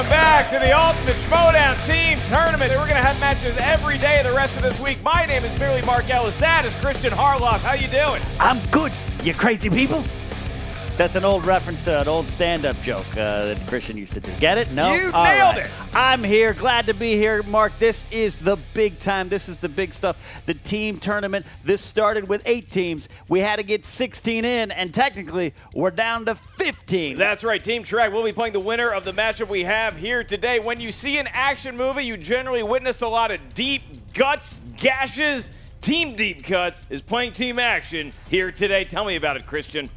Welcome back to the Ultimate Schmoedown Team Tournament. We're going to have matches every day the rest of this week. My name is Billy Mark Ellis. That is Christian Harloff. How you doing? I'm good, you crazy people. That's an old reference to an old stand-up joke that Christian used to do. Get it? No? You nailed it. I'm here. Glad to be here, Mark. This is the big time. This is the big stuff. The team tournament. This started with 8 teams. We had to get 16 in, and technically, we're down to 15. That's right. Team Track will be playing the winner of the matchup we have here today. When you see an action movie, you generally witness a lot of deep guts, gashes. Team Deep Cuts is playing Team Action here today. Tell me about it, Christian.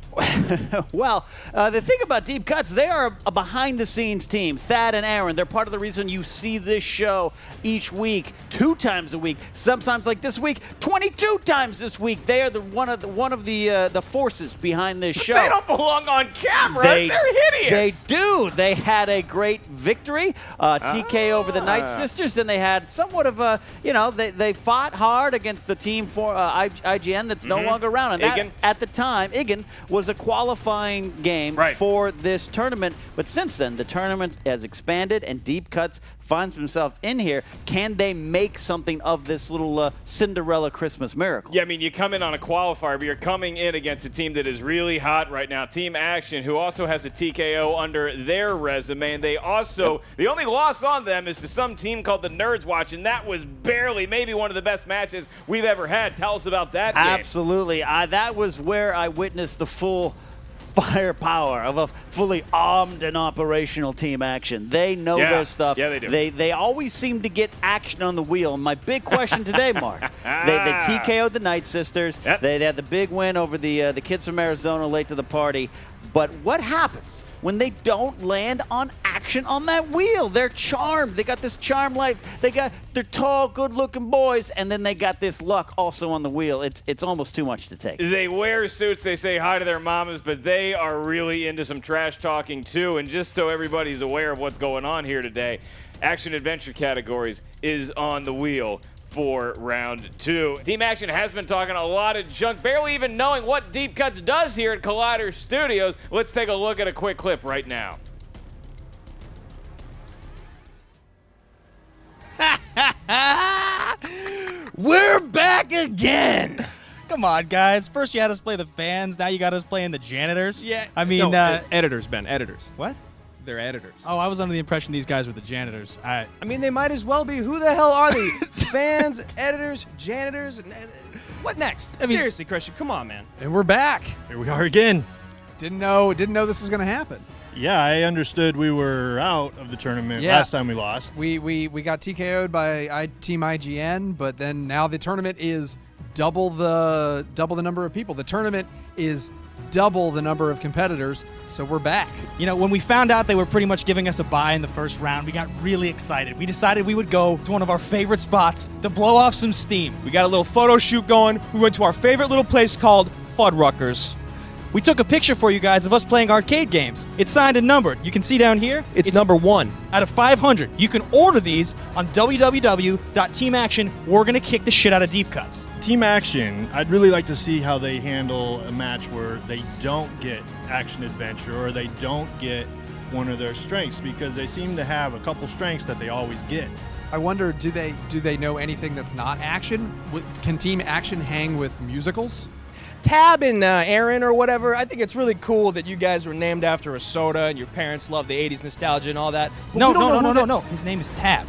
Well, the thing about Deep Cuts, they are a behind-the-scenes team. Thad and Aaron, they're part of the reason you see this show each week, 2 times a week. Sometimes, like this week, 22 times this week. They are one of the forces behind this show. They don't belong on camera. They're hideous. They do. They had a great victory, TK over the Night Sisters, and they had somewhat of a, they fought hard against the team for IGN that's no longer around. And that, at the time, IGN was a qualifying game for this tournament. But since then, the tournament has expanded, and Deep Cuts finds himself in here. Can they make something of this little Cinderella Christmas miracle? Yeah, I mean, you come in on a qualifier, but you're coming in against a team that is really hot right now, Team Action, who also has a TKO under their resume. And they also, the only loss on them is to some team called the Nerds Watch, and that was barely maybe one of the best matches we've ever had. Tell us about that game. Absolutely. That was where I witnessed the full firepower of a fully armed and operational Team Action. They know their stuff. Yeah, they do. They always seem to get action on the wheel. And my big question today, Mark, they TKO'd the Night Sisters. Yep. They had the big win over the kids from Arizona late to the party. But what happens when they don't land on action on that wheel? They're charmed. They got this charm life. They're tall, good-looking boys, and then they got this luck also on the wheel. It's almost too much to take. They wear suits. They say hi to their mamas, but they are really into some trash talking too. And just so everybody's aware of what's going on here today, Action Adventure categories is on the wheel for round 2. Team Action has been talking a lot of junk, barely even knowing what Deep Cuts does here at Collider Studios. Let's take a look at a quick clip right now. We're back again! Come on, guys. First you had us play the fans, now you got us playing the janitors. Yeah. I mean, editors, Ben, editors. What? They're editors. Oh, I was under the impression these guys were the janitors. I mean, they might as well be. Who the hell are they? Fans, editors, janitors? What next? I mean, seriously, Christian, come on, man. And we're back. Here we are again. Didn't know this was going to happen. Yeah, I understood we were out of the tournament last time we lost. We got TKO'd by Team IGN, but then now the tournament is double the number of people. The tournament is double the number of competitors, so we're back. When we found out they were pretty much giving us a bye in the first round, we got really excited. We decided we would go to one of our favorite spots to blow off some steam. We got a little photo shoot going. We went to our favorite little place called Fuddruckers. We took a picture for you guys of us playing arcade games. It's signed and numbered. You can see down here. It's number 1. Out of 500. You can order these on www.teamaction. We're going to kick the shit out of Deep Cuts. Team Action, I'd really like to see how they handle a match where they don't get action adventure or they don't get one of their strengths, because they seem to have a couple strengths that they always get. I wonder, do they know anything that's not action? Can Team Action hang with musicals? Tab and Aaron or whatever, I think it's really cool that you guys were named after a soda and your parents love the 80s nostalgia and all that. But No. His name is Tab.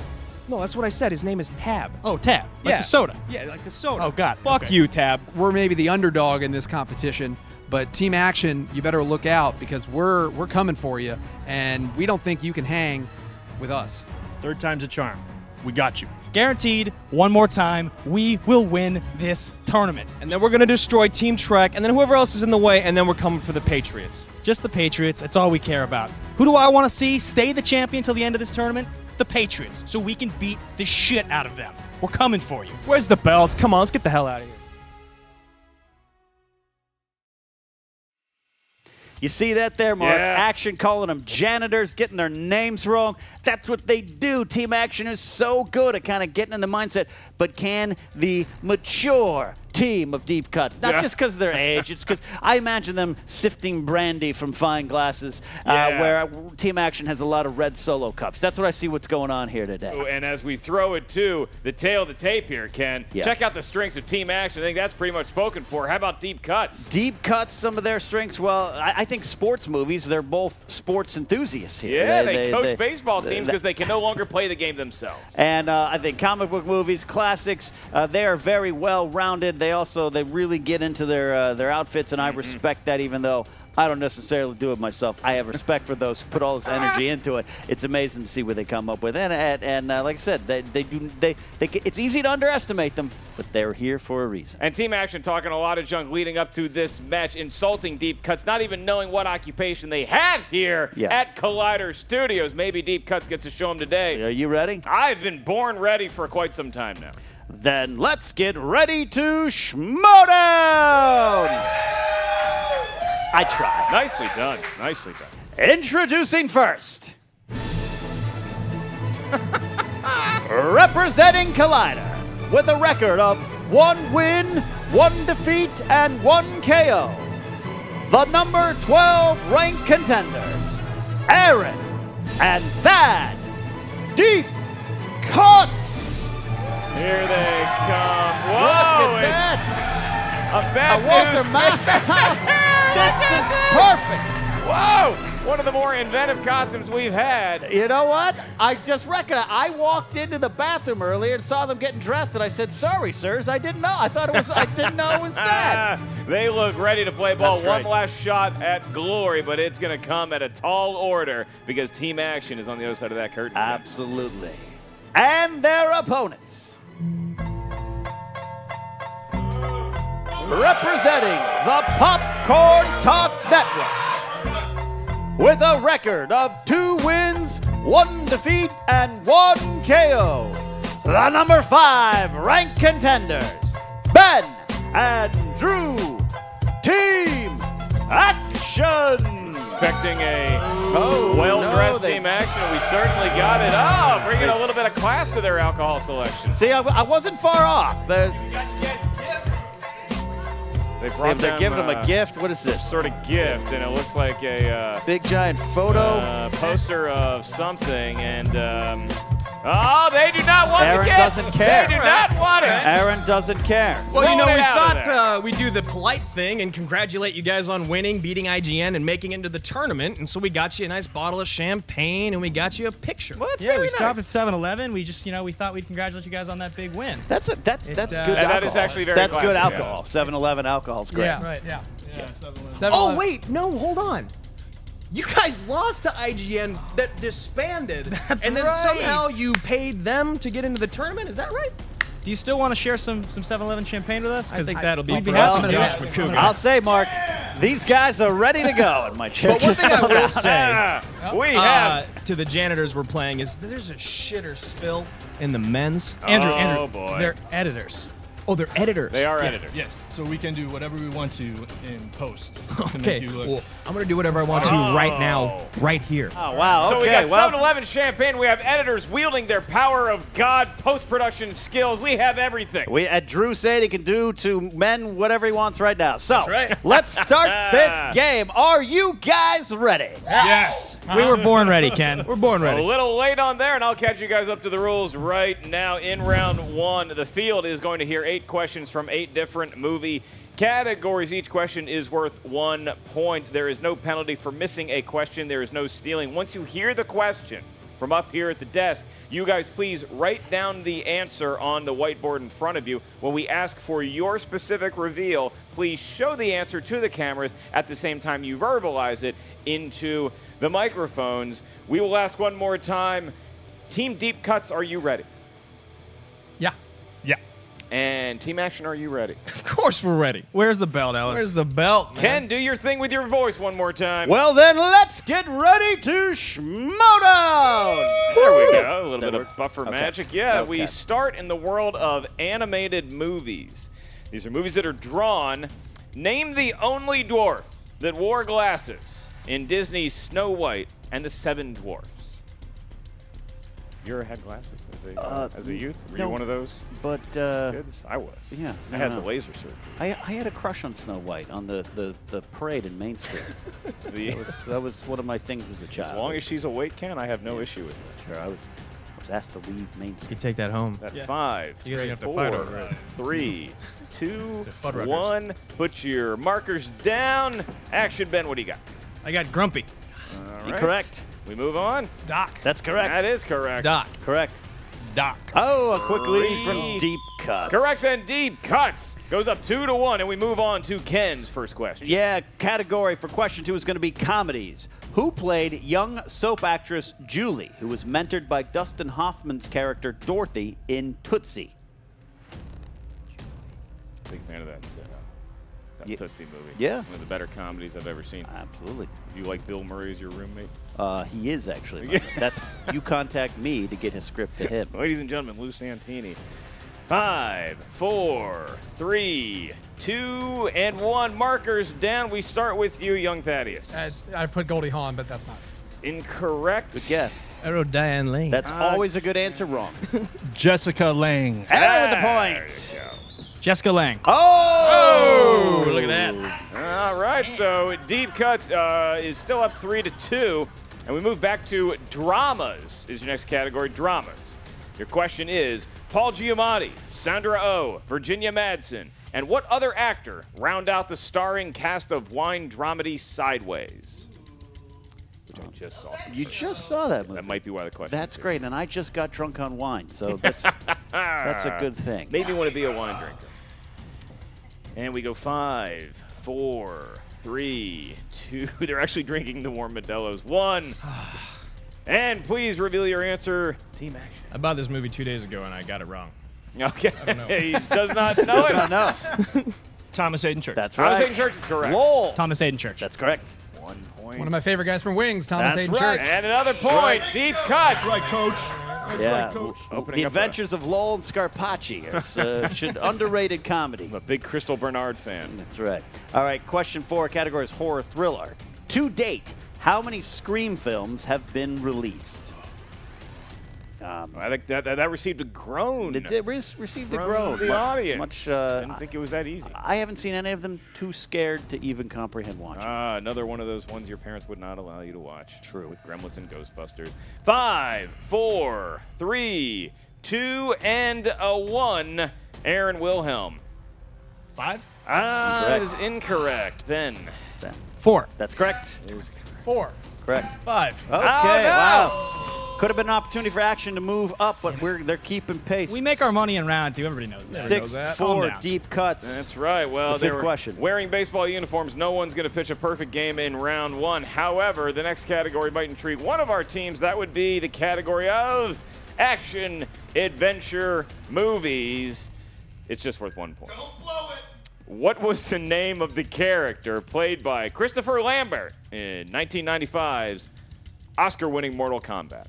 No, that's what I said. His name is Tab. Oh, Tab. Like the soda. Yeah, like the soda. Oh, God. Fuck you, Tab. We're maybe the underdog in this competition, but Team Action, you better look out, because we're coming for you, and we don't think you can hang with us. Third time's a charm. We got you. Guaranteed, one more time, we will win this tournament. And then we're going to destroy Team Trek, and then whoever else is in the way, and then we're coming for the Patriots. Just the Patriots. That's all we care about. Who do I want to see stay the champion till the end of this tournament? The Patriots, so we can beat the shit out of them. We're coming for you. Where's the belts? Come on, let's get the hell out of here. You see that there, Mark? Yeah. Action calling them janitors, getting their names wrong. That's what they do. Team Action is so good at kind of getting in the mindset. But can the mature team of deep cuts. Not just because of their age. It's because I imagine them sifting brandy from fine glasses, where Team Action has a lot of red Solo cups. That's what I see what's going on here today. And as we throw it to the tail of the tape here, Ken, check out the strengths of Team Action. I think that's pretty much spoken for. How about deep cuts? Deep cuts, some of their strengths. Well, I think sports movies, they're both sports enthusiasts here. Yeah, they coach baseball teams because they can no longer play the game themselves. And I think comic book movies, classics, they are very well-rounded. They really get into their outfits, and I respect that, even though I don't necessarily do it myself. I have respect for those who put all this energy into it. It's amazing to see what they come up with. And like I said, it's easy to underestimate them, but they're here for a reason. And Team Action talking a lot of junk leading up to this match, insulting deep cuts, not even knowing what occupation they have here at Collider Studios. Maybe deep cuts gets to show them today. Are you ready? I've been born ready for quite some time now. Then let's get ready to Schmoedown! I tried. Nicely done. Nicely done. Introducing first. Representing Collider with a record of 1 win, 1 defeat, and 1 KO. The number 12 ranked contenders, Adrien and Thadd Deep Cuts. Here they come. Whoa, Look at it's that. a bad Walter news. This is perfect. Whoa! One of the more inventive costumes we've had. You know what? I just reckon I walked into the bathroom earlier and saw them getting dressed, and I said, "Sorry, sirs, I didn't know. I didn't know it was that." They look ready to play ball. That's great. One last shot at glory, but it's going to come at a tall order because Team Action is on the other side of that curtain. Absolutely. And their opponents. Representing the Popcorn Talk Network with a record of 2 wins, 1 defeat, and 1 KO. The number 5 ranked contenders, Ben and Drew Team Action. Expecting a well-dressed Team Action, and we certainly got it. Oh, bringing a little bit of class to their alcohol selection. See, I wasn't far off. They're giving them a gift. What is this? Sort of gift, and it looks like a big giant photo poster of something. And oh, they do not want the gift. Aaron doesn't care. They do not want it. Aaron doesn't care. Well, you know, Roll it we out of thought we'd do the polite thing and congratulate you guys on winning, beating IGN, and making it into the tournament. And so we got you a nice bottle of champagne, and we got you a picture. Well, that's Yeah, very we stopped nice. at 7-Eleven. We just, we thought we'd congratulate you guys on that big win. That's good alcohol. That is actually very That's good classy, alcohol. 7-Eleven alcohol's great. Yeah. Right. Yeah. Oh, wait, no, hold on. You guys lost to IGN that disbanded. That's and then right. somehow you paid them to get into the tournament? Is that right? Do you still want to share some 7-Eleven champagne with us? I think that'll be we'd for happy us, to. Josh McCougar. I'll say, Mark, these guys are ready to go. And my chair But one just thing I fell will out. say We have. to the janitors we're playing is there's a shitter spill in the men's. Andrew, boy. they're editors. Oh, they're editors. They are editors. Yes, so we can do whatever we want to in post. to Okay, make you look- well, I'm going to do whatever I want to right now, right here. Oh, wow. So we Okay, got 7-Eleven champagne. We have editors wielding their power of God post-production skills. We have everything. Drew said he can do to men whatever he wants right now. So right. let's start this game. Are you guys ready? Yes. We were born ready, Ken. We're born A ready. little late on there, and I'll catch you guys up to the rules right now. In round 1, the field is going to hear 8 questions from 8 different movie categories. Each question is worth 1 point. There is no penalty for missing a question. There is no stealing. Once you hear the question from up here at the desk, you guys please write down the answer on the whiteboard in front of you. When we ask for your specific reveal, please show the answer to the cameras at the same time you verbalize it into the microphones. We will ask one more time. Team Deep Cuts, are you ready? Yeah. Yeah. And Team Action, are you ready? Of course we're ready. Where's the belt, Ellis? Where's the belt, man? Ken, do your thing with your voice one more time. Well, then let's get ready to Schmoedown. There we go. A little bit of work? buffer Okay. magic. Yeah, Okay. we start in the world of animated movies. These are movies that are drawn. Name the only dwarf that wore glasses in Disney's Snow White and the Seven Dwarfs. You ever had glasses as a youth? Were no, you one of those But kids? I was. yeah, I had the laser surgery. I had a crush on Snow White on the parade in Main Street. that was one of my things as a child. As long as she's awake, Ken, I have no issue with it. Sure, I was asked to leave Main You Street. take that home. That 5, You guys have to fight over it. 3, 2, Fuddruckers. 1. Put your markers down. Action, Ben. What do you got? I got Grumpy. All right. Correct. We move on. Doc. That's correct. That is correct. Doc. correct. Doc. Oh, a quick lead from Three. Deep Cuts. Correct and deep cuts. Goes up 2-1, and we move on to Ken's first question. Yeah, category for question 2 is going to be comedies. Who played young soap actress Julie, who was mentored by Dustin Hoffman's character Dorothy in Tootsie? Big fan of that Yeah. Tootsie movie. Yeah. One of the better comedies I've ever seen. Absolutely. You like Bill Murray as your roommate? He is actually. That's you contact me to get his script to him. Ladies and gentlemen, Lou Santini. 5, 4, 3, 2, and 1. Markers down. We start with you, young Thaddeus. I put Goldie Hawn, but that's not. It's incorrect. Good guess. Arrow Diane Lane. That's always a good answer wrong. Jessica Lange. And with the There point. you go. Jessica Lange. Oh! Look at that. All right, so Deep Cuts is still up 3-2, and we move back to dramas. Is your next category dramas? Your question is Paul Giamatti, Sandra Oh, Virginia Madsen, and what other actor round out the starring cast of wine dramedy Sideways? Which I just saw. You just saw that movie. That might be why the question. That's is here. great, and I just got drunk on wine, so that's a good thing. Made me want to be a wine drinker. And we go 5, 4, 3, 2. They're actually drinking the warm Modelo's. 1. And please reveal your answer. Team action. I bought this movie 2 days ago and I got it wrong. Okay. don't know. He does not know it. No, Thomas Hayden Church. that's Thomas right. Hayden Church is correct. Lowell. Thomas Hayden Church. That's correct. 1 point. One of my favorite guys from Wings, Thomas That's Hayden right. Church. And another point. Deep Cuts. Right, Coach. Yeah. Opening The up Adventures of Lowell and Scarpacci. Should underrated comedy. I'm a big Crystal Bernard fan. That's right. All right, question 4, category is horror thriller. To date, how many Scream films have been released? I think that received a groan. It did received a from groan. the audience. Much, Didn't think it was that easy. I haven't seen any of them too scared to even comprehend watching. Another one of those ones your parents would not allow you to watch. True. With Gremlins and Ghostbusters. 5, 4, 3, 2, and a 1. Aaron Wilhelm. 5? That is incorrect. Ben. 4. That's correct. 4. Correct. 5. Okay, no! wow. Could have been an opportunity for action to move up, but they're keeping pace. We make our money in round 2. Everybody knows that. Six. knows that. 6-4 Calm down. Deep Cuts. That's right. Well, The they fifth were question. wearing baseball uniforms. No one's going to pitch a perfect game in round 1. However, the next category might intrigue one of our teams. That would be the category of action adventure movies. It's just worth 1 point. Don't blow it. What was the name of the character played by Christopher Lambert in 1995's Oscar-winning Mortal Kombat?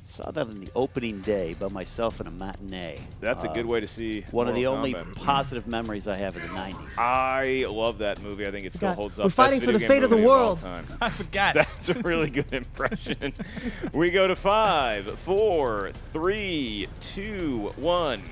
Saw that on the opening day by myself in a matinee. That's a good way to see One of the Mortal only Kombat. positive memories I have of the 90s. I love that movie. I think it still holds up. We're fighting Best for the video game fate of the movie all world. time. I forgot. That's a really good impression. We go to 5, 4, 3, 2, 1.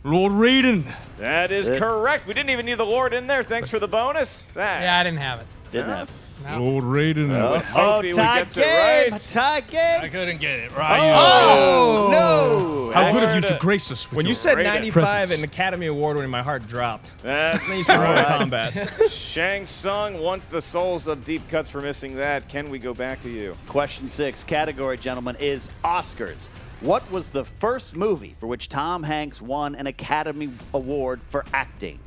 Lord Raiden. That is That's it. correct. We didn't even need the Lord in there. Thanks for the bonus. Yeah, I didn't have it. Didn't have. No. Lord Raiden. Hopey tie gets it game. right. Tie game. I couldn't get it right. Oh, no. How good of you Extra- to grace us with When you your said Great 95 presence. and Academy Award winning, my heart dropped. That's Mortal Kombat. Shang Tsung wants the souls of Deep Cuts for missing that. Can we go back to you? Question 6, category, gentlemen, is Oscars. What was the first movie for which Tom Hanks won an Academy Award for acting?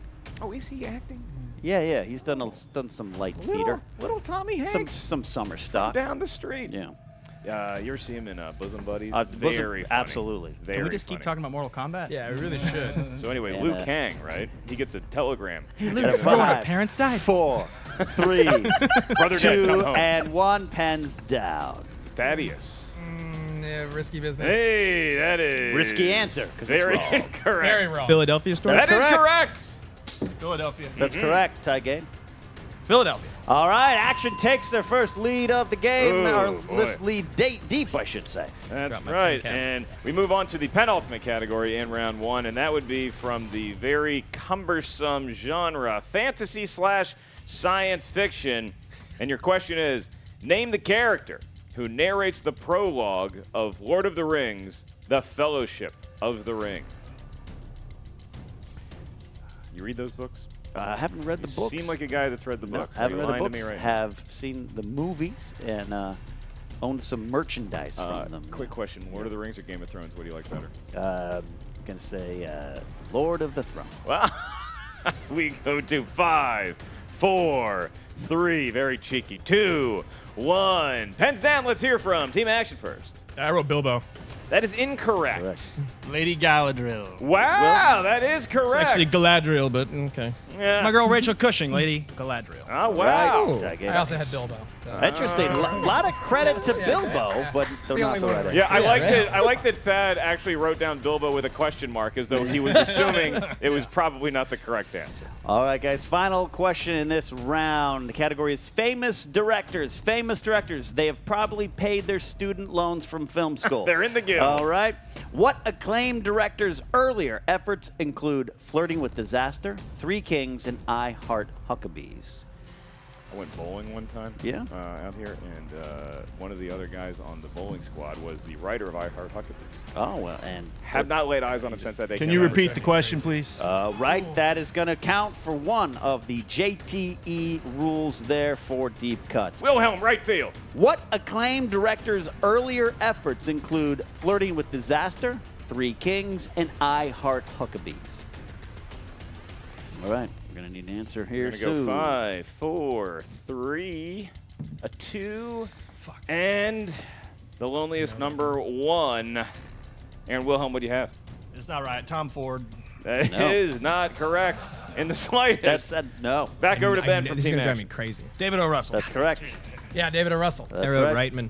Oh, is he acting? Yeah, he's done some light theater. Little Tommy Hanks. Some summer stock. Down the street. Yeah. You ever see him in Bosom Buddies? Bosom- Very funny. absolutely. Very Can we just keep funny. talking about Mortal Kombat? Yeah, we really should. So anyway, Yeah. Liu Kang, right? He gets a telegram. And a Before my 5, parents died. 4, 3, Brother dead, 2, come home. and 1. Pens down. Thaddeus. Yeah, risky business. Hey, that is Risky answer, 'cause it's very wrong. incorrect. Very wrong. Philadelphia story? That is correct. Philadelphia. That's correct. Tie game. Philadelphia. All right, Action takes their first lead of the game, Oh, or boy. this lead deep, I should say. That's Drop my right. pen cap. And we move on to the penultimate category in round 1, and that would be from the very cumbersome genre, fantasy/science fiction. And your question is, name the character who narrates the prologue of Lord of the Rings, The Fellowship of the Ring. You read those books? I haven't read the books. Seem like a guy that's read the books. I haven't Are you read the lying to books. me right now? Have seen the movies and owned some merchandise from them. Quick question: Lord of the Rings or Game of Thrones? What do you like better? I'm gonna say Lord of the Throne. Well, we go to 5, 4, 3. Very cheeky. 2, 1. Pens down. Let's hear from Team Action first. I wrote Bilbo. That is incorrect. Correct. Lady Galadriel. Wow, that is correct. It's actually Galadriel, but okay. Yeah. My girl Rachel Cushing, Lady Galadriel. Oh, wow. Right. I also had Bilbo. So. Interesting. A lot of credit to Bilbo, but they're the not only the one right right. answer. Yeah, I Yeah, like right? that. I like that Thad actually wrote down Bilbo with a question mark, as though he was assuming it was probably not the correct answer. All right, guys. Final question in this round. The category is famous directors. Famous directors. They have probably paid their student loans from film school. They're in the guild. All right. What acclaimed directors' earlier efforts include Flirting with Disaster, Three Kings, and I Heart Huckabees? I went bowling one time Yeah. out here, and one of the other guys on the bowling squad was the writer of I Heart Huckabees. Oh, well, and Have not laid eyes on him since that day. Can came you out. repeat the question, please? right, that is going to count for one of the JTE rules there for deep cuts. Wilhelm, right field. What acclaimed directors' earlier efforts include Flirting with Disaster, Three Kings, and I Heart Huckabees? All right, we're going to need an answer here We're gonna soon. go 5, 4, 3, a 2, and the loneliest number 1. And Wilhelm, what do you have? It's not right. Tom Ford. That No. is not correct in the slightest. No, Back over to Ben from This is Team gonna drive me Action. crazy. David O. Russell. that's correct. Yeah, David O. Russell. That's I wrote right. Reitman.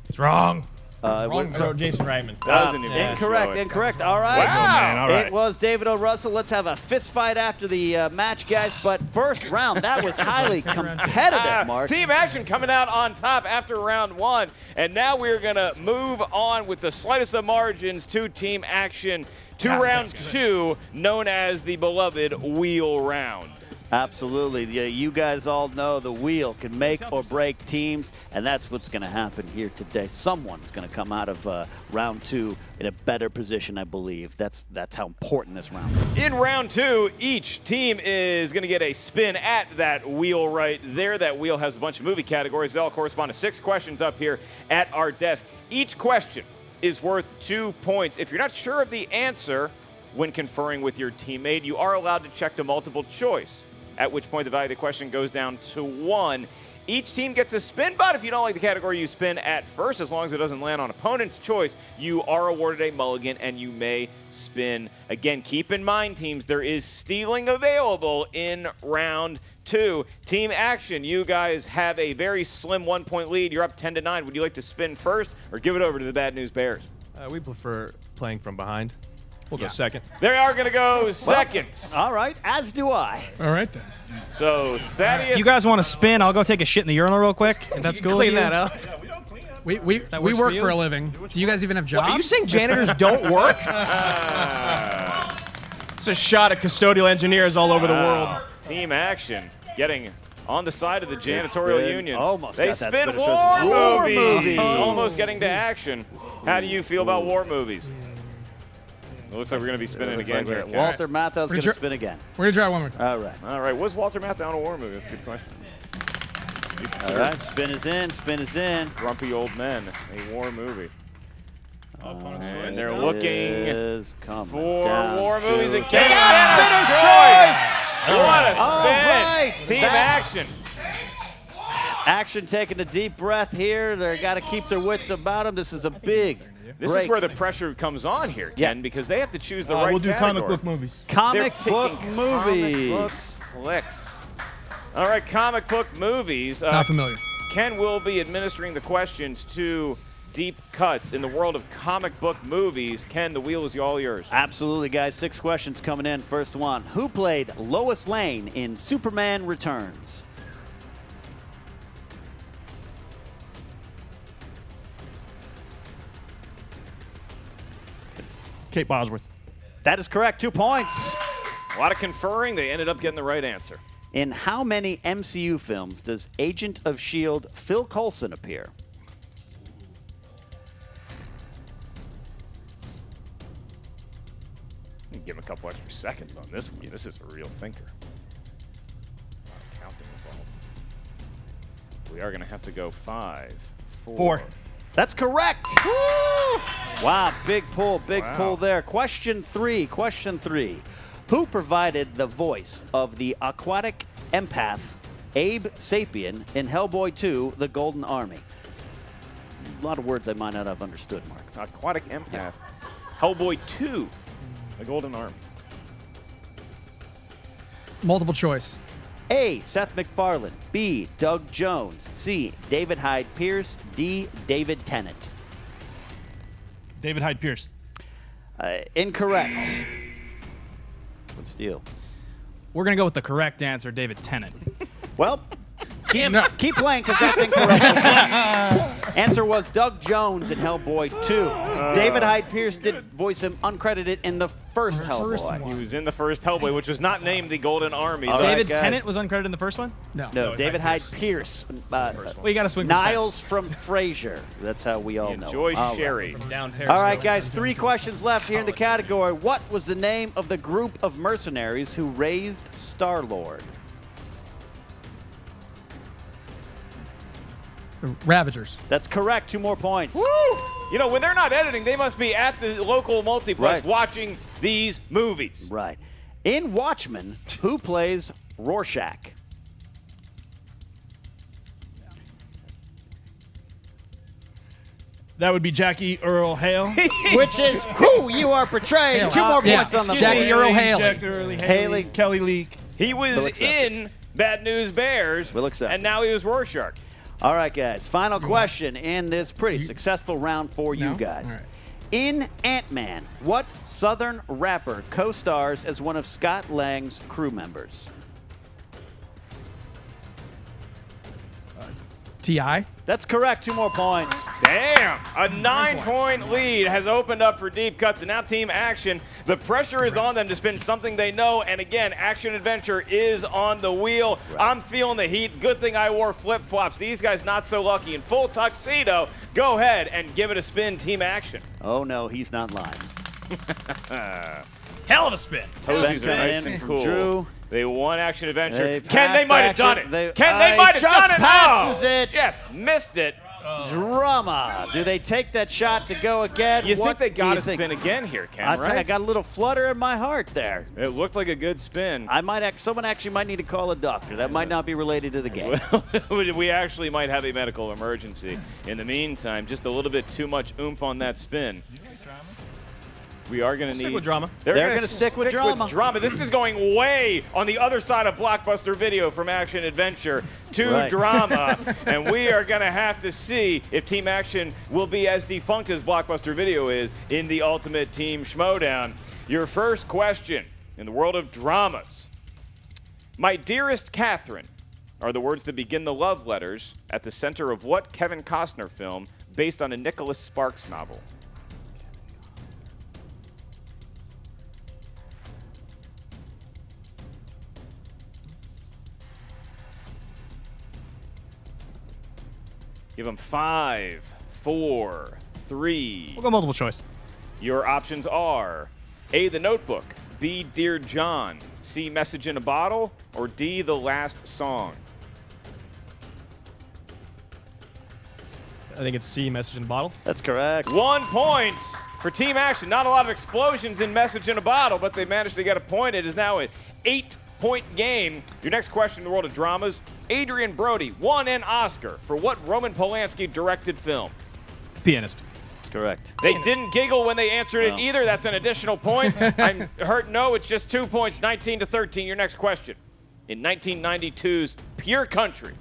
It's wrong. Wrong. I wrote Jason Reitman. Doesn't even Incorrect, show it. incorrect. All right. Wow. All right. It was David O. Russell. Let's have a fist fight after the match, guys. But first round, that was highly competitive, Mark. Team Action coming out on top after round 1. And now we're going to move on with the slightest of margins to Team Action to round 2, known as the beloved wheel round. Absolutely. Yeah, you guys all know the wheel can make or break teams, and that's what's going to happen here today. Someone's going to come out of round 2 in a better position, I believe. That's how important this round is. In round 2, each team is going to get a spin at that wheel right there. That wheel has a bunch of movie categories. They all correspond to 6 questions up here at our desk. Each question is worth 2 points. If you're not sure of the answer when conferring with your teammate, you are allowed to check to multiple choice, at which point the value of the question goes down to 1. Each team gets a spin, but if you don't like the category you spin at first, as long as it doesn't land on opponent's choice, you are awarded a mulligan and you may spin again. Keep in mind, teams, there is stealing available in round 2. Team Action, you guys have a very slim 1-point lead. You're up 10-9. Would you like to spin first or give it over to the Bad News Bears? We prefer playing from behind. We'll go second. They are going to go second. All right, as do I. All right, then. So Thaddeus. You guys want to spin? I'll go take a shit in the urinal real quick. If that's cool. Clean with you. that up. We works work for you? for a living. Do you guys even have jobs? Are you saying janitors don't work? It's a shot at custodial engineers all over the world. Team Action getting on the side of the janitorial spin. union. Almost they got that spin spinner's war choice. War movies. movies. Almost getting to action. How do you feel about war movies? It looks like we're going to be spinning Looks again like here. Walter Matthau's going to Richard- spin again. We're gonna try one more time. All right. All right. Was Walter Matthau on a war movie? That's a good question. You All consider right, spin is in, spin is in. Grumpy Old Men a war movie? And they're It looking is coming for down war to movies the again. spinner's Spinner's choice! What a spin! All right. Team That- Action. Action taking a deep breath here. They got to keep their wits about them. This is a big This break. is where the pressure comes on here, Ken, Yeah. because they have to choose the right We'll do category. comic book movies. comic They're book picking movies. Comic book flicks. All right, comic book movies. Not familiar. Ken will be administering the questions to Deep Cuts in the world of comic book movies. Ken, the wheel is all yours. Absolutely, guys. 6 questions coming in. First one. Who played Lois Lane in Superman Returns? Kate Bosworth. That is correct. 2 points. A lot of conferring. They ended up getting the right answer. In how many MCU films does Agent of S.H.I.E.L.D. Phil Coulson appear? Give him a couple extra seconds on this one. This is a real thinker. A lot of counting involved. We are going to have to go 5, 4. 4. That's correct. Wow, big pull there. Question three. Who provided the voice of the aquatic empath Abe Sapien in Hellboy 2, The Golden Army? A lot of words I might not have understood, Mark. Aquatic empath. Hellboy 2, The Golden Army. Multiple choice. A, Seth MacFarlane. B, Doug Jones. C, David Hyde Pierce. D, David Tennant. David Hyde Pierce. Incorrect. Let's deal. We're going to go with the correct answer, David Tennant. Well, keep playing because that's incorrect. Answer was Doug Jones in Hellboy 2. David Hyde Pierce did voice him uncredited in the first Hellboy. He was in the first Hellboy, which was not named the Golden Army. David guys. Tennant was uncredited in the first one? No, David Hyde Pierce. Well, you got to swing for the Niles from Frasier. That's how we all know. Enjoy All right. Sherry. Down All right, guys, 3 questions left here in the category. What was the name of the group of mercenaries who raised Star-Lord? The Ravagers. That's correct. 2 more points. You know, when they're not editing, they must be at the local multiplex Right. watching these movies. Right. In Watchmen, who plays Rorschach? That would be Jackie Earl Hale. Which is who you are portraying. Hale. 2 more Yeah, points on the Jackie board. Earl Haley. Jackie Earl Haley. Haley. Kelly Leak. He was We'll accept in Bad News Bears, We'll accept and now he was Rorschach. All right, guys. Final question in this pretty successful round for you No? guys. All right. In Ant-Man, what Southern rapper co-stars as one of Scott Lang's crew members? T.I. That's correct. 2 more points. Damn! A 9-point lead has opened up for Deep Cuts, and now Team Action. The pressure is on them to spin something they know, and again, Action Adventure is on the wheel. I'm feeling the heat. Good thing I wore flip-flops. These guys not so lucky. In full tuxedo, go ahead and give it a spin, Team Action. Oh, no, he's not lying. Hell of a spin. Toesies are nice in and from cool. Drew. They won Action Adventure. They Ken, they passed might have done Action. it. Ken, they might have just done it. passes Oh, it. yes, missed it. Drama. Do they take that shot to go again? You What think they do you got to think? spin again here, Ken, I tell you, I right? got a little flutter in my heart there. It looked like a good spin. Someone actually might need to call a doctor. That might not be related to the game. We actually might have a medical emergency. In the meantime, just a little bit too much oomph on that spin. We are going to need... Stick with drama. They're They're gonna gonna stick with drama. This is going way on the other side of Blockbuster Video from Action Adventure to Right. drama. And we are going to have to see if Team Action will be as defunct as Blockbuster Video is in the Ultimate Team Schmoedown. Your first question in the world of dramas. My dearest Catherine are the words that begin the love letters at the center of what Kevin Costner film based on a Nicholas Sparks novel? Give them 5, 4, 3. We'll go multiple choice. Your options are A, The Notebook, B, Dear John, C, Message in a Bottle, or D, The Last Song. I think it's C, Message in a Bottle. That's correct. 1 point for Team Action. Not a lot of explosions in Message in a Bottle, but they managed to get a point. It is now an 8-point game. Your next question in the world of dramas. Adrien Brody won an Oscar for what Roman Polanski directed film? Pianist. That's correct. They didn't giggle when they answered it Well. either. That's an additional point. I'm hurt. No, it's just 2 points, 19-13. Your next question. In 1992's Pure Country,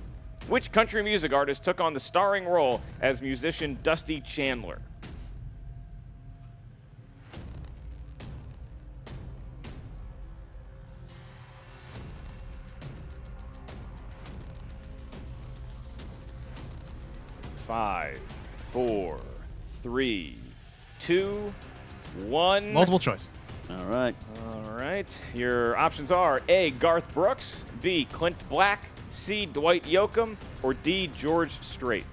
which country music artist took on the starring role as musician Dusty Chandler? Five, 4, 3, 2, 1. Multiple choice. All right. All right. Your options are A, Garth Brooks, B, Clint Black, C, Dwight Yoakam, or D, George Strait.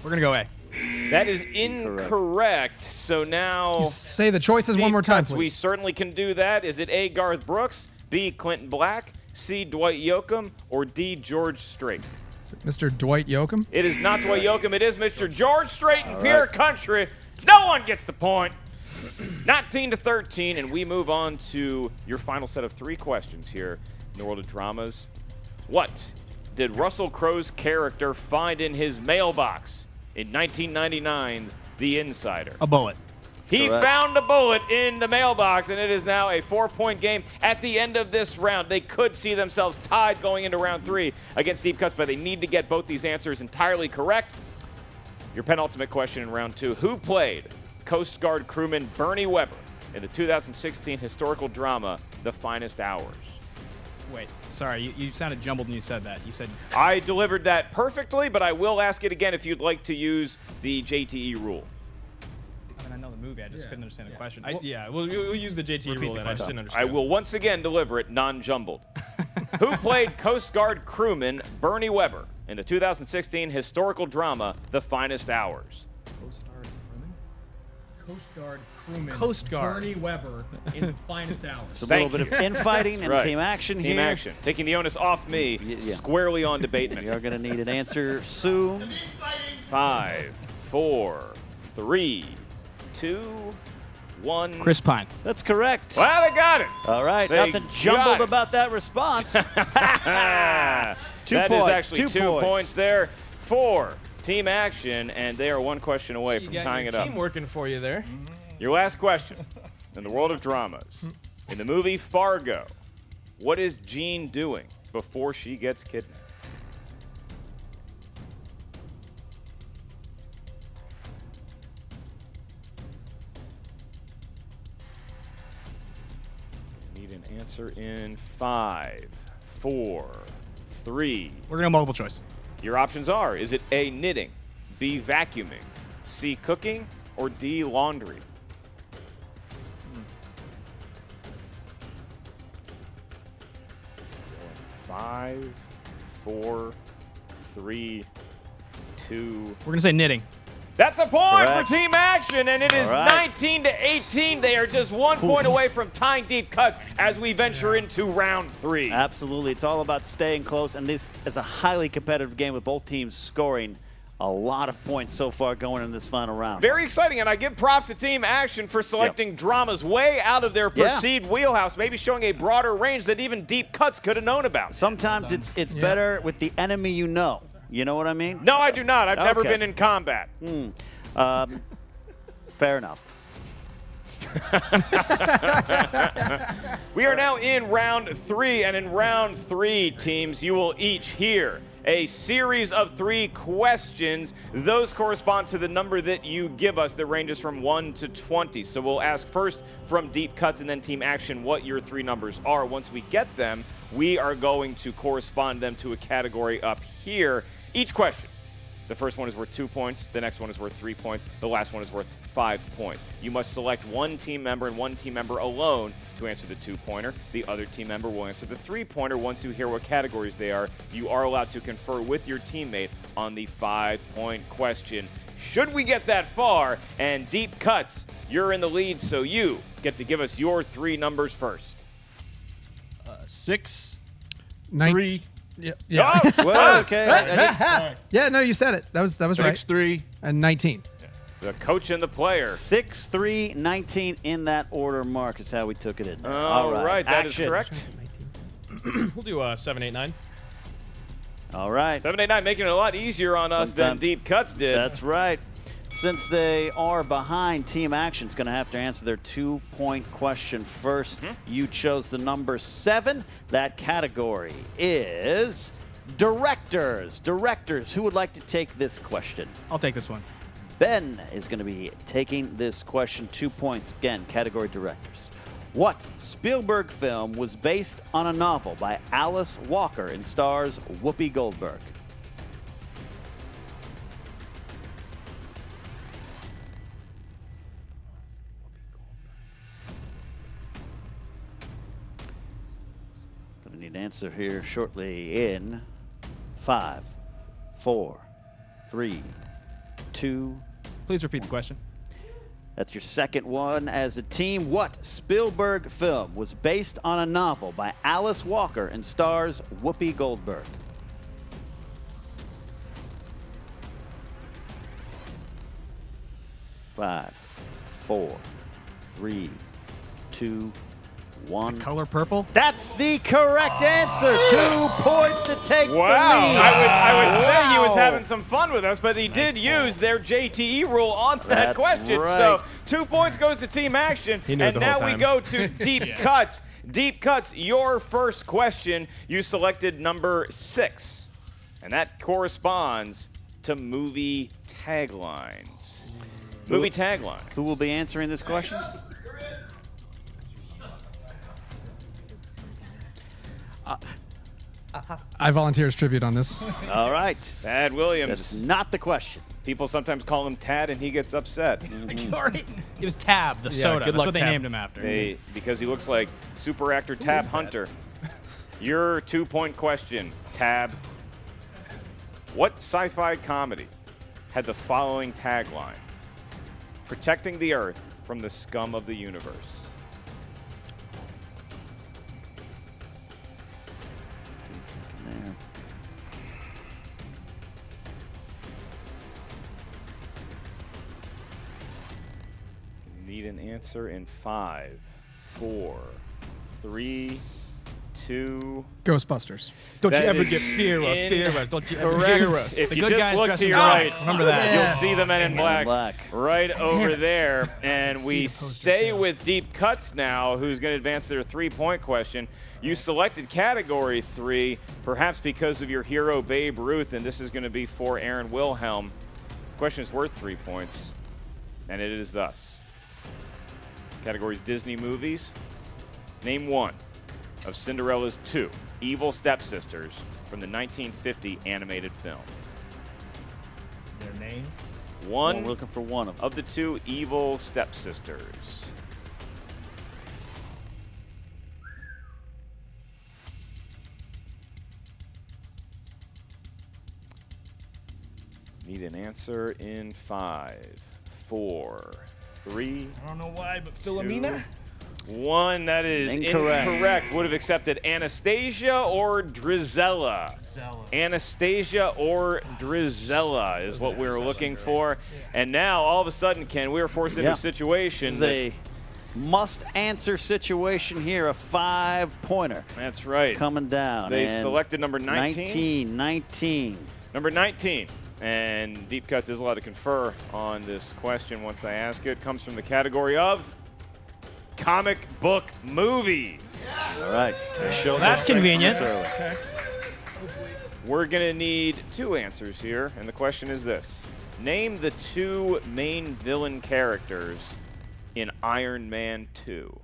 We're going to go A. That is incorrect. So now Say the choices one deep more time, cuts, we please. certainly can do that. Is it A, Garth Brooks, B, Clinton Black, C, Dwight Yoakam, or D, George Strait? Mr. Dwight Yoakam. It is not Dwight Yoakam. It is Mr. George Strait in Pure Country. No one gets the point. 19-13, and we move on to your final set of 3 questions here in the world of dramas. What did Russell Crowe's character find in his mailbox in 1999's The Insider? A bullet. He found a bullet in the mailbox, and it is now a 4-point game at the end of this round. They could see themselves tied going into round 3 against Deep Cuts, but they need to get both these answers entirely correct. Your penultimate question in round 2. Who played Coast Guard crewman Bernie Weber in the 2016 historical drama, The Finest Hours? Wait, sorry, you sounded jumbled when you said that. You said I delivered that perfectly, but I will ask it again if you'd like to use the JTE rule. I mean, I know the movie, I just couldn't understand the question. We'll use the JT rule then. I just didn't understand. I will once again deliver it non-jumbled. Who played Coast Guard crewman Bernie Weber in the 2016 historical drama, The Finest Hours? Coast Guard crewman. Coast Guard. Bernie Weber in The Finest Hours. It's a Thank little bit of infighting and Right. team action Team here. action. Taking the onus off me, Yeah. squarely on Bateman. We are going to need an answer soon. 5, 4, 3, 2, 1. Chris Pine. That's correct. Well, they got it. All right. They Nothing got jumbled it. about that response. That Two is points, actually 2 2 points. points there for team action, and they are 1 question away from tying it up. Team working for you there. Your last question in the world of dramas. In the movie Fargo, what is Jean doing before she gets kidnapped? Need an answer in 5, 4, 3. We're going to multiple choice. Your options are, is it A, knitting, B, vacuuming, C, cooking, or D, laundry? 5, 4, 3, 2. We're going to say knitting. That's a point Correct. for team action, and it is All right. 19-18. They are just 1 point away from tying Deep Cuts as we venture into round 3. Absolutely. It's all about staying close, and this is a highly competitive game with both teams scoring a lot of points so far going in this final round. Very exciting, and I give props to Team Action for selecting dramas way out of their perceived wheelhouse, maybe showing a broader range that even Deep Cuts could have known about. Sometimes it's better with the enemy you know. You know what I mean? No, I do not. I've never Okay. been in combat. Fair enough. We are now in round 3, and in round 3, teams, you will each hear a series of 3 questions. Those correspond to the number that you give us that ranges from 1 to 20. So we'll ask first from Deep Cuts and then Team Action what your 3 numbers are. Once we get them, we are going to correspond them to a category up here. Each question, the first one is worth 2 points, the next one is worth 3 points, the last one is worth 5 points. You must select one team member and one team member alone to answer the 2-pointer. The other team member will answer the 3-pointer. Once you hear what categories they are, you are allowed to confer with your teammate on the 5-point question. Should we get that far, and Deep Cuts, you're in the lead, so you get to give us your 3 numbers first. 6, Nin- 3, Yeah. Oh, Well, okay. Yeah, no, you said it. That was 6, right. 3. And 19. the coach and the player. 6, 3, 19 in that order, Mark, is how we took it in. All right, that is Action. correct. We'll do 7, 8, 9. All right. 7, 8, 9, making it a lot easier on us than Sometime- Deep Cuts did. That's right. Since they are behind, Team Action's going to have to answer their 2-point question first. You chose the number 7. That category is directors. Directors. Who would like to take this question? I'll take this one. Ben is going to be taking this question. 2 points. Again, category directors. What Spielberg film was based on a novel by Alice Walker and stars Whoopi Goldberg? Need an answer here shortly in 5, 4, 3, 2. Please repeat the question. That's your second one as a team. What Spielberg film was based on a novel by Alice Walker and stars Whoopi Goldberg? Five, 4, 3, 2, 1. Color purple? That's the correct answer. 2 points to take the lead. I would say he was having some fun with us, but he did use their JTE rule on that That's question. right. So 2 points goes to Team Action. He knew it And the whole now we time. go to Deep Cuts. Deep Cuts, your first question, you selected number 6. And that corresponds to movie taglines. Movie tagline. Who will be answering this question? I volunteer as tribute on this. All right. Thadd Williams. That's not the question. People sometimes call him Tad, and he gets upset. It was Tab, the soda. good That's luck, what they Tab. named him after. Because he looks like super actor Tab Hunter. Your 2-point question, Tab. What sci-fi comedy had the following tagline? Protecting the Earth from the scum of the universe. There. Need an answer in 5, 4, 3, 2. Ghostbusters. Don't you That ever is get fearless. Don't you ever correct. fear us. If The you good just guys look dress to in your white. right, Remember that. you'll see the Men in Black, Black. right over there. And we the poster stay child. with Deep Cuts now, who's going to advance their 3-point question. You selected category 3, perhaps because of your hero Babe Ruth, and this is going to be for Aaron Wilhelm. The question is worth 3 points, and it is thus. Categories Disney movies. Name one of Cinderella's 2 evil stepsisters from the 1950 animated film. Their name? One We're looking for one of them. of the 2 evil stepsisters. Need an answer in 5, 4, 3, I don't know why, but 2, 1. That is Incorrect. incorrect. Would have accepted Anastasia or Drizella. Anastasia or Drizella is what we were looking for. And now, all of a sudden, Ken, we were forced into Yeah. a situation. This is a must-answer situation here, a 5-pointer That's right. coming down. They and selected number 19. 19. Number 19. And Deep Cuts is allowed to confer on this question once I ask it. Comes from the category of comic book movies. All right. That's convenient. We're going to need 2 answers here, and the question is this. Name the 2 main villain characters in Iron Man 2.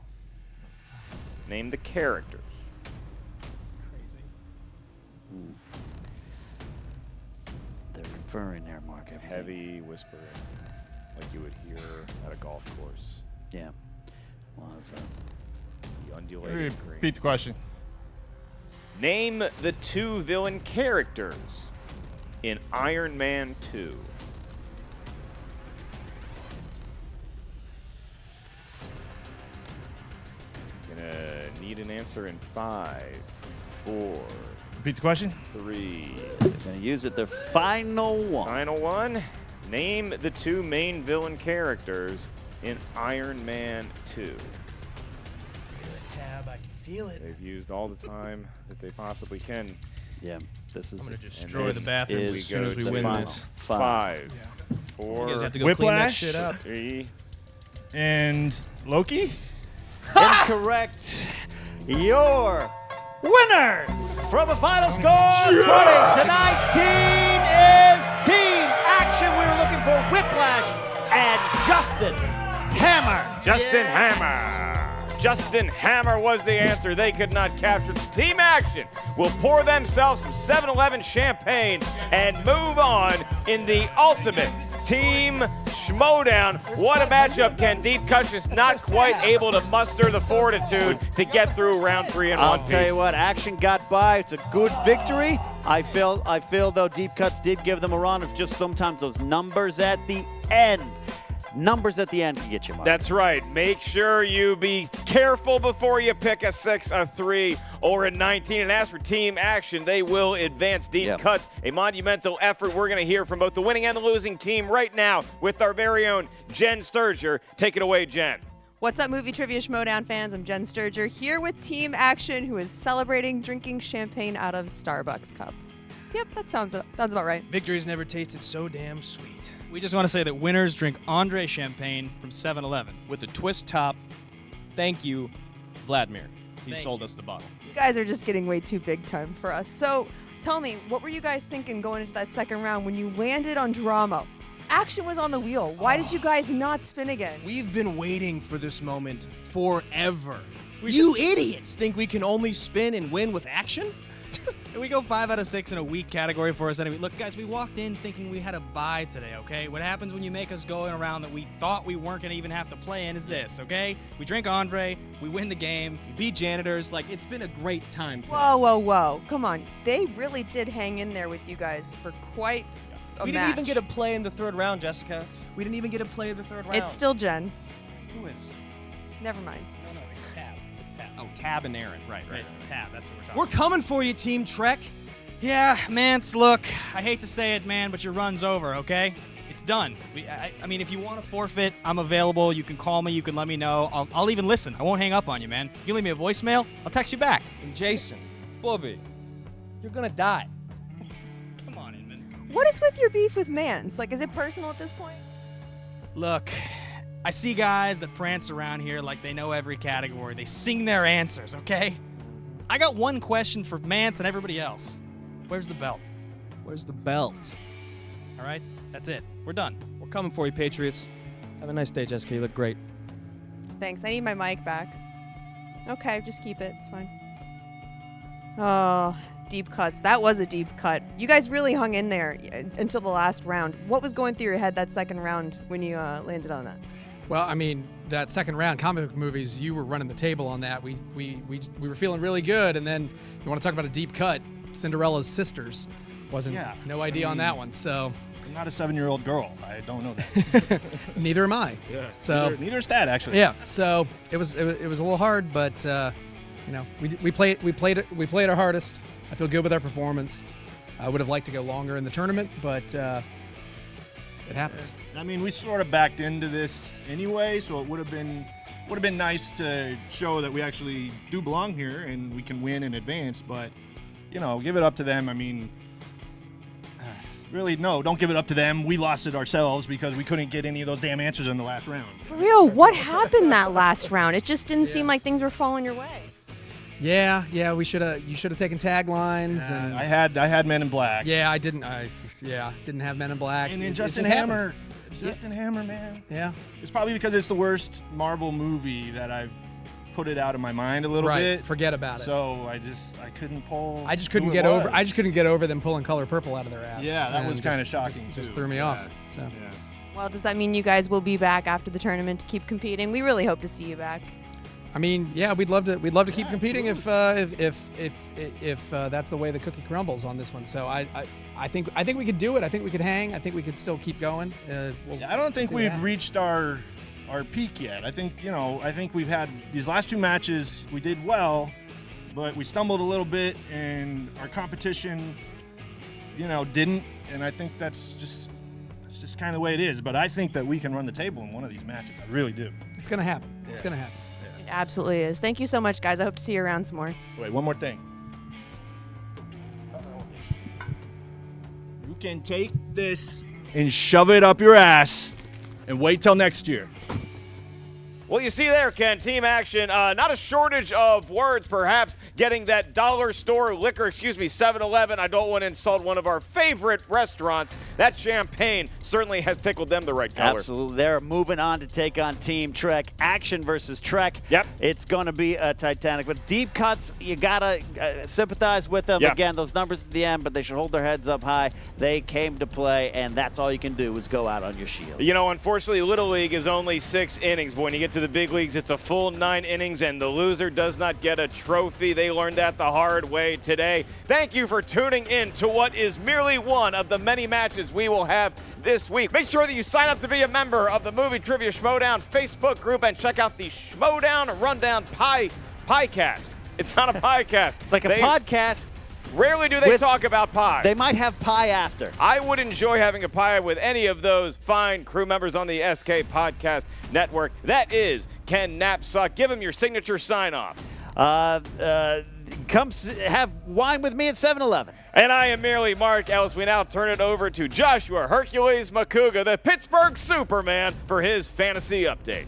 Name the characters. They're conferring there, Mark. It's Everything. heavy whispering, like you would hear at a golf course. Yeah. A lot of, The undulating green. Repeat the question. Name the 2 villain characters in Iron Man 2. Gonna need an answer in 5, 4, Repeat the question. 3. Gonna use it. The final one. Final one. Name the 2 main villain characters in Iron Man 2. Tab, I can feel it. They've used all the time that they possibly can. Yeah. This is. I'm gonna and destroy this the bathroom is as soon as we the win final. this. 5. 5, 4, You guys have to go clean that Whiplash? shit up. 3. And Loki? Incorrect. Your winners from a final score 20 to 19 is Team Action. We were looking for Whiplash and Justin Hammer. Justin Hammer. Justin Hammer was the answer. They could not capture. Team Action will pour themselves some 7-Eleven champagne and move on in the ultimate Team Schmoedown. What a matchup. Ken Deep Cush is not quite able to muster the fortitude to get through round 3 in one piece. I'll tell you what, action got by. It's a good victory. I feel though Deep Cuts did give them a run. It's just sometimes those numbers at the end. Numbers at the end can get you, Mark. That's right. Make sure you be careful before you pick a 6, a 3, or a 19. And as for team action, they will advance. Deep Cuts, a monumental effort. We're going to hear from both the winning and the losing team right now with our very own Jen Sturger. Take it away, Jen. What's up, Movie Trivia Schmoedown fans? I'm Jen Sturger here with Team Action, who is celebrating drinking champagne out of Starbucks cups. Yep, that sounds about right. Victory's never tasted so damn sweet. We just want to say that winners drink Andre champagne from 7-Eleven with a twist top. Thank you, Vladimir. He sold us the bottle. You guys are just getting way too big time for us. So tell me, what were you guys thinking going into that second round when you landed on drama? Action was on the wheel. Why did you guys not spin again? We've been waiting for this moment forever. You idiots think we can only spin and win with action? We go 5 out of 6 in a weak category for us anyway. Look, guys, we walked in thinking we had a bye today, okay? What happens when you make us go in a round that we thought we weren't going to even have to play in is this, okay? We drink Andre, we win the game, we beat janitors. Like, it's been a great time today. Whoa, whoa, whoa. Come on. They really did hang in there with you guys for quite a We match. didn't even get a play in the third round, Jessica. We didn't even get a play in the third round. It's still Jen. Who is? Never mind. No, it's Tab. It's Tab. Oh, Tab and Aaron. Right. It's Tab. That's what we're talking We're coming for you, Team Trek. Yeah, Mance, look, I hate to say it, man, but your run's over, okay? It's done. I mean, if you want to forfeit, I'm available. You can call me. You can let me know. I'll even listen. I won't hang up on you, man. You can leave me a voicemail. I'll text you back. And Jason, Bobby, you're going to die. Come on, Inman. What is with your beef with Mans? Like, is it personal at this point? Look, I see guys that prance around here like they know every category. They sing their answers, okay? I got one question for Mance and everybody else. Where's the belt? Where's the belt? All right, that's it. We're done. We're coming for you, Patriots. Have a nice day, Jessica. You look great. Thanks. I need my mic back. Okay, just keep it. It's fine. Oh, deep cuts. That was a deep cut. You guys really hung in there until the last round. What was going through your head that second round when you landed on that? Well, I mean, that second round, comic book movies, you were running the table on that. We were feeling really good, and then you want to talk about a deep cut, Cinderella's sisters. No idea on that one, so. I'm not a 7-year-old girl. I don't know that. Neither am I. Yeah. So neither is Dad, actually. Yeah. So it was a little hard, but you know, we played our hardest. I feel good with our performance. I would have liked to go longer in the tournament, but it happens. I mean, we sort of backed into this anyway, so it would have been nice to show that we actually do belong here and we can win and advance. But you know, give it up to them. I mean, really, no, don't give it up to them. We lost it ourselves because we couldn't get any of those damn answers in the last round. For real, what happened that last round? It just didn't seem like things were falling your way. Yeah. You should have taken taglines. And I had Men in Black. Yeah, I didn't. Didn't have Men in Black. And then Justin Hammer. Justin Hammer, man. Yeah. It's probably because it's the worst Marvel movie that I've put it out of my mind a little bit. Forget about it. So I couldn't pull. I just couldn't get over them pulling Color Purple out of their ass. Yeah, that was kind of shocking too. Just threw me off. So. Yeah. Well, does that mean you guys will be back after the tournament to keep competing? We really hope to see you back. I mean, yeah, we'd love to keep competing if that's the way the cookie crumbles on this one. So I think we could do it. I think we could hang. I think we could still keep going. I don't think we've reached our peak yet. I think we've had these last 2 matches. We did well, but we stumbled a little bit, and our competition, didn't. And I think that's just kind of the way it is. But I think that we can run the table in one of these matches. I really do. It's gonna happen. Yeah. It's gonna happen. It absolutely is. Thank you so much, guys. I hope to see you around some more. Wait, one more thing. You can take this and shove it up your ass and wait till next year. Well, you see there, Ken, team action. Not a shortage of words, perhaps. Getting that dollar store liquor, 7-Eleven. I don't want to insult one of our favorite restaurants. That champagne certainly has tickled them the right color. Absolutely. They're moving on to take on Team Trek. Action versus Trek. Yep. It's going to be Titanic. But deep cuts, you got to sympathize with them. Yep. Again, those numbers at the end, but they should hold their heads up high. They came to play, and that's all you can do is go out on your shield. You know, unfortunately, Little League is only 6 innings. But when you get to the big leagues, it's a full 9 innings, and the loser does not get a trophy. They learned that the hard way today. Thank you for tuning in to what is merely one of the many matches we will have this week. Make sure that you sign up to be a member of the Movie Trivia Schmoedown Facebook group and check out the Schmoedown Rundown Piecast. It's not a piecast. It's like a podcast. Rarely do they talk about pie. They might have pie after. I would enjoy having a pie with any of those fine crew members on the SK Podcast Network. That is Ken Knapsack. Give him your signature sign-off. Come have wine with me at 7-Eleven. And I am merely Mark Ellis. We now turn it over to Joshua Hercules Makuga, the Pittsburgh Superman, for his fantasy update.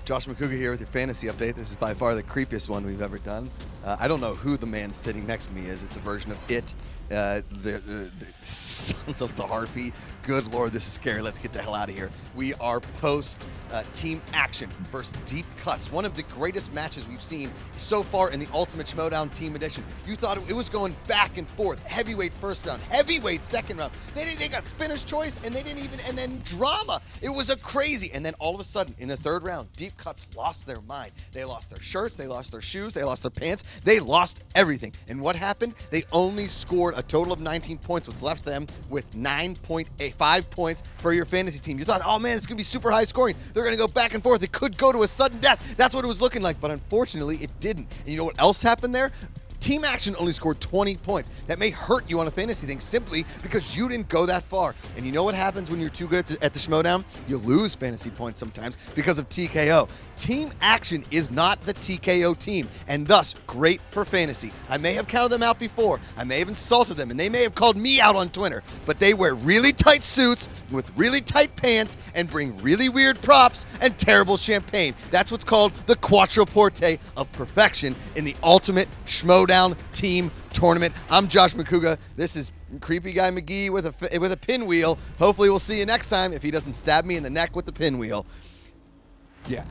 Josh Makuga here with your fantasy update. This is by far the creepiest one we've ever done. I don't know who the man sitting next to me is. It's a version of It. The Sons of the Harpy. Good Lord, this is scary. Let's get the hell out of here. We are post team action versus deep cuts. One of the greatest matches we've seen so far in the Ultimate Schmoedown Team Edition. You thought it was going back and forth. Heavyweight first round, heavyweight second round. They got spinner's choice, and and then drama. It was a crazy. And then all of a sudden, in the third round, deep cuts lost their mind. They lost their shirts, they lost their shoes, they lost their pants, they lost everything. And what happened? They only scored a total of 19 points, which left them with 9.5 points for your fantasy team. You thought, oh man, it's going to be super high scoring. They're going to go back and forth. It could go to a sudden death. That's what it was looking like, but unfortunately it didn't. And you know what else happened there? Team Action only scored 20 points. That may hurt you on a fantasy thing simply because you didn't go that far. And you know what happens when you're too good at the Schmoedown? You lose fantasy points sometimes because of TKO. Team Action is not the TKO team, and thus great for fantasy. I may have counted them out before. I may have insulted them, and they may have called me out on Twitter, but they wear really tight suits with really tight pants and bring really weird props and terrible champagne. That's what's called the quattroporte of perfection in the Ultimate Schmoedown Team Tournament. I'm Josh Makuga. This is Creepy Guy McGee with a pinwheel. Hopefully we'll see you next time if he doesn't stab me in the neck with the pinwheel. Yeah.